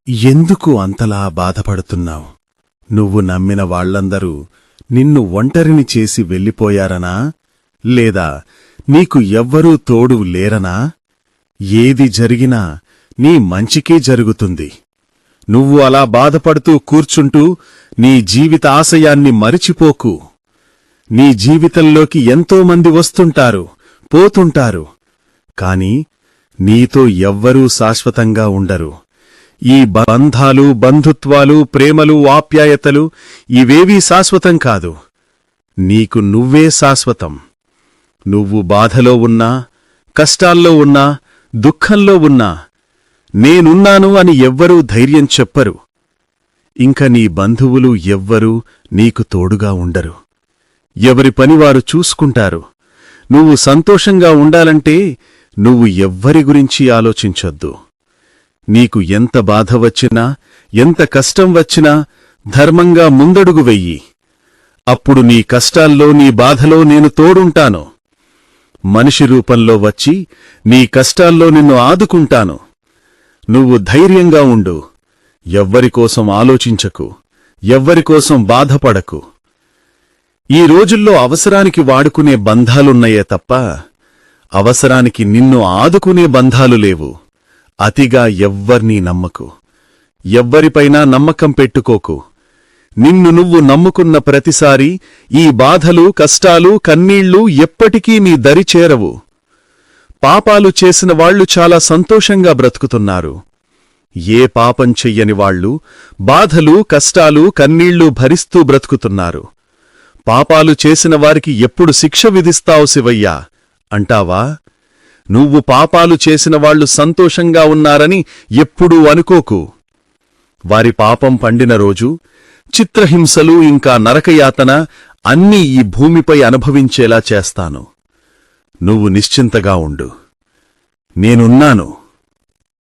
ఎందుకు అంతలా బాధపడుతున్నావు? నువ్వు నమ్మిన వాళ్లందరూ నిన్ను ఒంటరిని చేసి వెళ్ళిపోయారనా? లేదా నీకు ఎవ్వరూ తోడు లేరనా? ఏది జరిగినా నీ మంచికే జరుగుతుంది. నువ్వు అలా బాధపడుతూ కూర్చుంటూ నీ జీవిత ఆశయాన్ని మరిచిపోకు. నీ జీవితంలోకి ఎంతోమంది వస్తుంటారు, పోతుంటారు. కాని నీతో ఎవ్వరూ శాశ్వతంగా ఉండరు. ఈ బంధాలు, బంధుత్వాలు, ప్రేమలు, ఆప్యాయతలు ఇవేవీ శాశ్వతం కాదు. నీకు నువ్వే శాశ్వతం. నువ్వు బాధలో ఉన్నా, కష్టాల్లో ఉన్నా, దుఃఖంలో ఉన్నా నేనున్నాను అని ఎవ్వరూ ధైర్యం చెప్పరు. ఇంక నీ బంధువులు ఎవ్వరూ నీకు తోడుగా ఉండరు. ఎవరి పనివారు చూసుకుంటారు. నువ్వు సంతోషంగా ఉండాలంటే నువ్వు ఎవ్వరి గురించి ఆలోచించొద్దు. నీకు ఎంత బాధ వచ్చినా, ఎంత కష్టం వచ్చినా ధర్మంగా ముందడుగు వెయ్యి. అప్పుడు నీ కష్టాల్లో, నీ బాధలో నేను తోడుంటాను. మనిషి రూపంలో వచ్చి నీ కష్టాల్లో నిన్ను ఆదుకుంటాను. నువ్వు ధైర్యంగా ఉండు. ఎవ్వరికోసం ఆలోచించకు, ఎవ్వరికోసం బాధపడకు. ఈ రోజుల్లో అవసరానికి వాడుకునే బంధాలున్నయే తప్ప అవసరానికి నిన్ను ఆదుకునే బంధాలు లేవు. అతిగా ఎవ్వర్నీ నమ్మకు. ఎవ్వరిపైనా నమ్మకం పెట్టుకోకు. నిన్ను నువ్వు నమ్ముకున్న ప్రతిసారీ ఈ బాధలు, కష్టాలు, కన్నీళ్లు ఎప్పటికీ నీ దరి చేరవు. పాపాలు చేసిన వాళ్లు చాలా సంతోషంగా బ్రతుకుతున్నారు. ఏ పాపం చెయ్యని వాళ్లు బాధలు, కష్టాలు, కన్నీళ్లు భరిస్తూ బ్రతుకుతున్నారు. పాపాలు చేసిన వారికి ఎప్పుడు శిక్ష విధిస్తావు శివయ్యా అంటావా? నువ్వు పాపాలు చేసిన వాళ్లు సంతోషంగా ఉన్నారని ఎప్పుడూ అనుకోకు. వారి పాపం పండిన రోజు చిత్రహింసలు, ఇంకా నరకయాతన అన్నీ ఈ భూమిపై అనుభవించేలా చేస్తాను. నువ్వు నిశ్చింతగా ఉండు. నేనున్నాను.